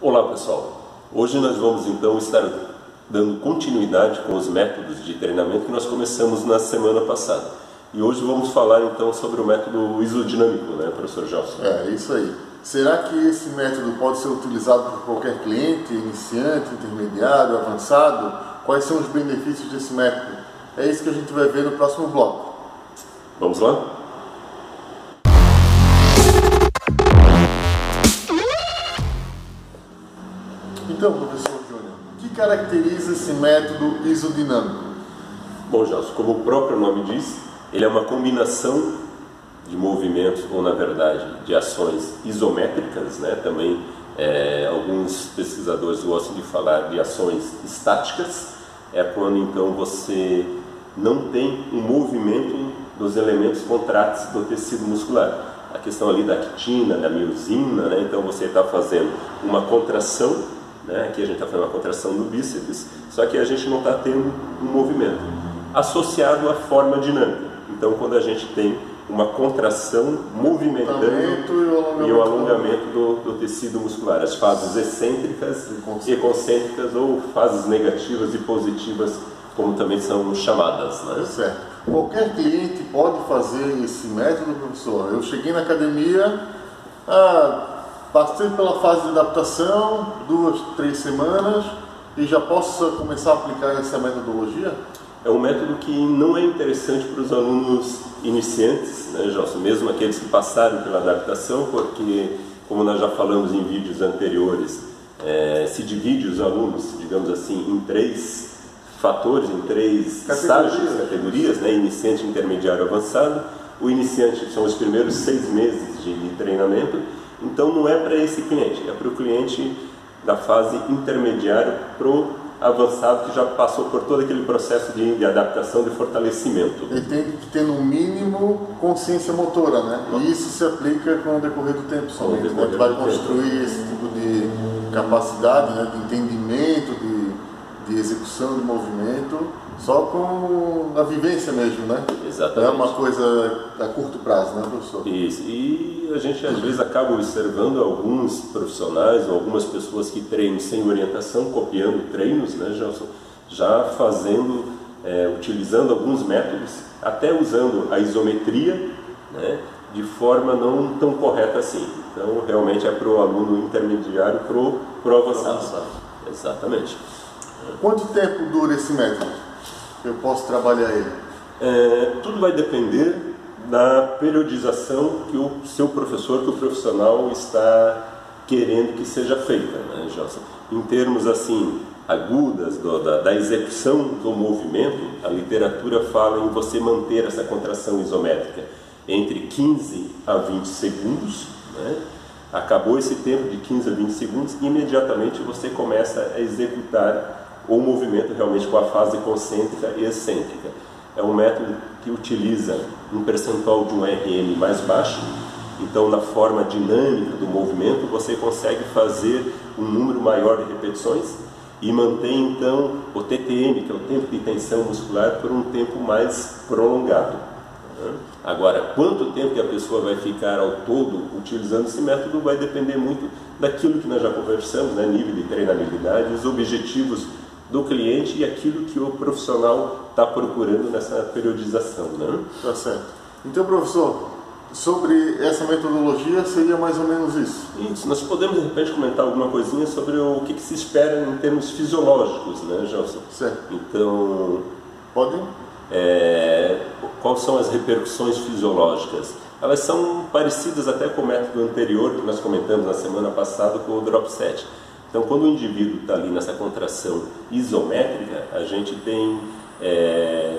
Olá pessoal, hoje nós vamos então estar dando continuidade com os métodos de treinamento que nós começamos na semana passada. E hoje vamos falar então sobre o método isodinâmico, né, professor Gelson? É, isso aí. Será que esse método pode ser utilizado por qualquer cliente, iniciante, intermediário, avançado? Quais são os benefícios desse método? É isso que a gente vai ver no próximo bloco. Vamos lá? Então, professor Júnior, o que caracteriza esse método isodinâmico? Bom, Gelson, como o próprio nome diz, ele é uma combinação de movimentos, ou na verdade, de ações isométricas, né? Também alguns pesquisadores gostam de falar de ações estáticas, é quando então você não tem um movimento dos elementos contráteis do tecido muscular. A questão ali da actina, da miosina, né? Então você está fazendo uma contração, né? Aqui a gente está fazendo uma contração do bíceps, só que a gente não está tendo um movimento associado à forma dinâmica. Então quando a gente tem uma contração movimentando e o alongamento do tecido muscular, as fases excêntricas e concêntricas, ou fases negativas e positivas, como também são chamadas, né? Certo. Qualquer cliente pode fazer esse método, professor? Eu cheguei na academia, passei pela fase de adaptação, 2, 3 semanas, e já posso começar a aplicar essa metodologia? É um método que não é interessante para os alunos iniciantes, né, Gelson? Mesmo aqueles que passaram pela adaptação, porque, como nós já falamos em vídeos anteriores, se divide os alunos, digamos assim, em 3 fatores, em 3 estágios, categorias, né? Iniciante, intermediário, avançado. O iniciante são os primeiros 6 meses de treinamento, então não é para esse cliente, é para o cliente da fase intermediária para o avançado, que já passou por todo aquele processo de adaptação, de fortalecimento. Ele tem que ter no mínimo consciência motora, né? E isso se aplica com o decorrer do tempo somente. A gente vai construir esse tipo de capacidade, né? De entendimento, de execução de movimento, só com a vivência mesmo, né? Exatamente. Não é uma coisa a curto prazo, né, professor? Isso. E a gente às vezes acaba observando alguns profissionais ou algumas pessoas que treinam sem orientação, copiando treinos, né, já fazendo, utilizando alguns métodos, até usando a isometria, né, de forma não tão correta assim. Então realmente é para o aluno intermediário, para o avançado. Exatamente. Quanto tempo dura esse método? Eu posso trabalhar ele? Tudo vai depender da periodização que o seu professor, que o profissional está querendo que seja feita, né, Gelson? Em termos assim agudas da execução do movimento, a literatura fala em você manter essa contração isométrica entre 15 a 20 segundos, né? Acabou esse tempo de 15 a 20 segundos, imediatamente você começa a executar o movimento realmente com a fase concêntrica e excêntrica. É um método que utiliza um percentual de um RM mais baixo, então na forma dinâmica do movimento você consegue fazer um número maior de repetições e mantém então o TTM, que é o tempo de tensão muscular, por um tempo mais prolongado. Agora, quanto tempo que a pessoa vai ficar ao todo utilizando esse método vai depender muito daquilo que nós já conversamos, né? Nível de treinabilidade, os objetivos do cliente e aquilo que o profissional está procurando nessa periodização, né? Tá certo. Então, professor, sobre essa metodologia seria mais ou menos isso? Isso. Nós podemos de repente comentar alguma coisinha sobre o que se espera em termos fisiológicos, né, Gelson? Certo. Então, podem? Quais são as repercussões fisiológicas? Elas são parecidas até com o método anterior que nós comentamos na semana passada com o drop set. Então, quando o indivíduo está ali nessa contração isométrica, a gente tem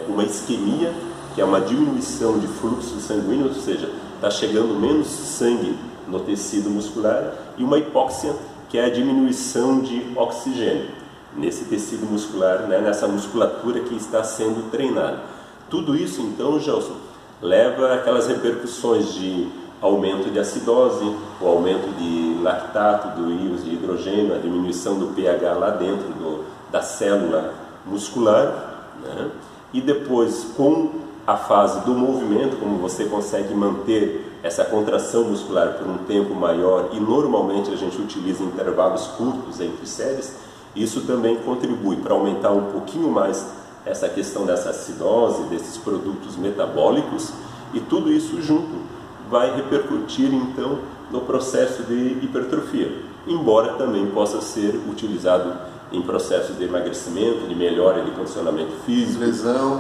uma isquemia, que é uma diminuição de fluxo sanguíneo, ou seja, está chegando menos sangue no tecido muscular, e uma hipóxia, que é a diminuição de oxigênio nesse tecido muscular, né, nessa musculatura que está sendo treinada. Tudo isso, então, Gelson, leva aquelas repercussões de aumento de acidose, o aumento de lactato, do íons de hidrogênio, a diminuição do pH lá dentro da célula muscular, né? E depois, com a fase do movimento, como você consegue manter essa contração muscular por um tempo maior, e normalmente a gente utiliza intervalos curtos entre séries, isso também contribui para aumentar um pouquinho mais essa questão dessa acidose, desses produtos metabólicos, e tudo isso junto vai repercutir então no processo de hipertrofia, embora também possa ser utilizado em processos de emagrecimento, de melhora de condicionamento físico, recuperação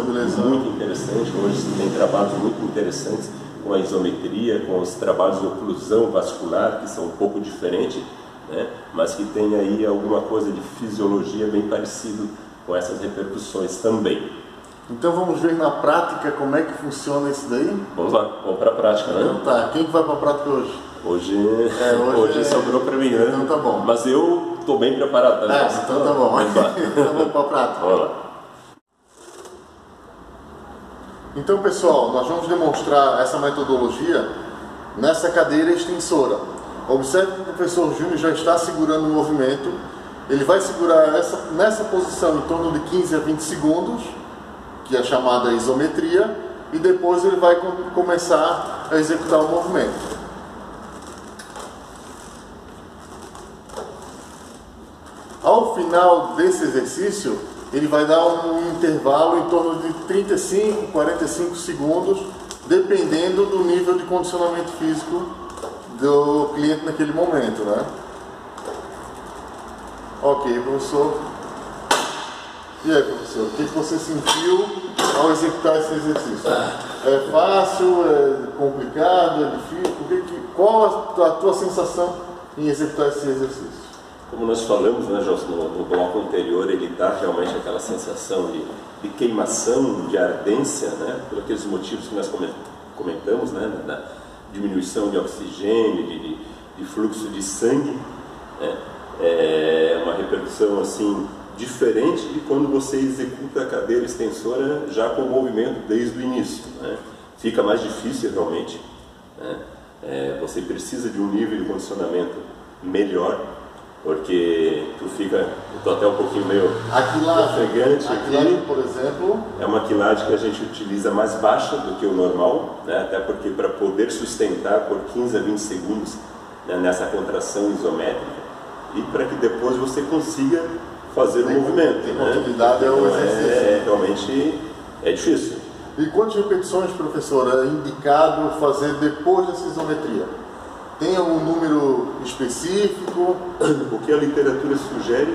de lesão. Muito interessante. Hoje se tem trabalhos muito interessantes com a isometria, com os trabalhos de oclusão vascular, que são um pouco diferentes, né? Mas que tem aí alguma coisa de fisiologia bem parecido com essas repercussões também. Então vamos ver na prática como é que funciona isso daí? Vamos lá, vamos para a prática, né? Então tá, quem que vai para a prática hoje? Hoje sobrou para mim, né? Então tá bom. Mas eu estou bem preparado. Tá? Então tá bom. Então vamos para a prática. Vamos lá. Então pessoal, nós vamos demonstrar essa metodologia nessa cadeira extensora. Observe que o professor Júnior já está segurando o movimento. Ele vai segurar nessa posição em torno de 15 a 20 segundos, que é a chamada isometria, e depois ele vai começar a executar o movimento. Ao final desse exercício, ele vai dar um intervalo em torno de 35, 45 segundos, dependendo do nível de condicionamento físico do cliente naquele momento, né? Ok, professor. E aí, professor, o que você sentiu ao executar esse exercício? É fácil, é complicado, é difícil? Qual a tua sensação em executar esse exercício? Como nós falamos, né, José, no bloco anterior, ele dá realmente aquela sensação de queimação, de ardência, né, por aqueles motivos que nós comentamos, né, da diminuição de oxigênio, de fluxo de sangue, né, é uma repercussão assim diferente de quando você executa a cadeira extensora já com o movimento desde o início, né. Fica mais difícil realmente, né, você precisa de um nível de condicionamento melhor, porque tu tô até um pouquinho meio ofegante aqui. Por exemplo, é uma quilagem que a gente utiliza mais baixa do que o normal, né? Até porque para poder sustentar por 15 a 20 segundos, né, nessa contração isométrica, e para que depois você consiga fazer o movimento. Tem continuidade, né? É o exercício. Realmente é difícil. E quantas repetições, professor, é indicado fazer depois dessa isometria? Tem algum número específico? O que a literatura sugere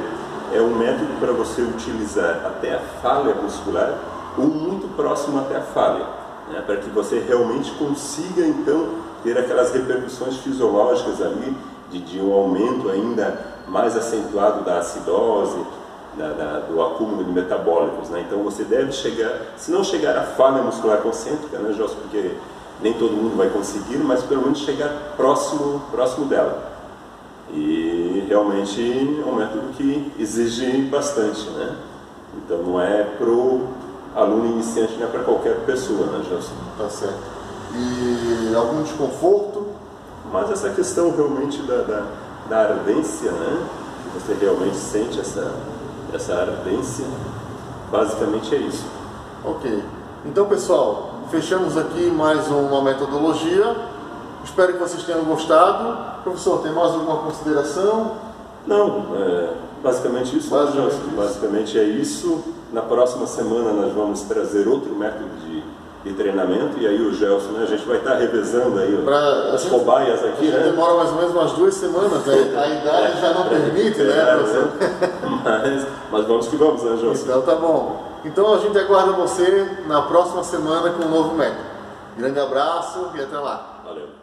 é um método para você utilizar até a falha muscular ou muito próximo até a falha, né, para que você realmente consiga então ter aquelas repercussões fisiológicas ali de um aumento ainda mais acentuado da acidose, do acúmulo de metabólicos, né? Então você deve chegar, se não chegar à falha muscular concêntrica, né, José, porque nem todo mundo vai conseguir, mas pelo menos chegar próximo dela. E realmente é um método que exige bastante, né? Então não é para o aluno iniciante, não é para qualquer pessoa, né, Gelson? Tá certo. E algum desconforto? Mas essa questão realmente da ardência, né? Você realmente sente essa ardência, basicamente é isso. Ok. Então, pessoal, fechamos aqui mais uma metodologia. Espero que vocês tenham gostado. Professor, tem mais alguma consideração? Não, basicamente isso. Basicamente é isso. Na próxima semana nós vamos trazer outro método de treinamento, e aí o Gelson, né, a gente vai estar revezando aí as cobaias aqui, né? Demora mais ou menos umas 2 semanas, né? A idade já não permite, né, professor? Mas vamos que vamos, né, Gelson? Então tá bom. Então a gente aguarda você na próxima semana com um novo método. Grande abraço e até lá. Valeu.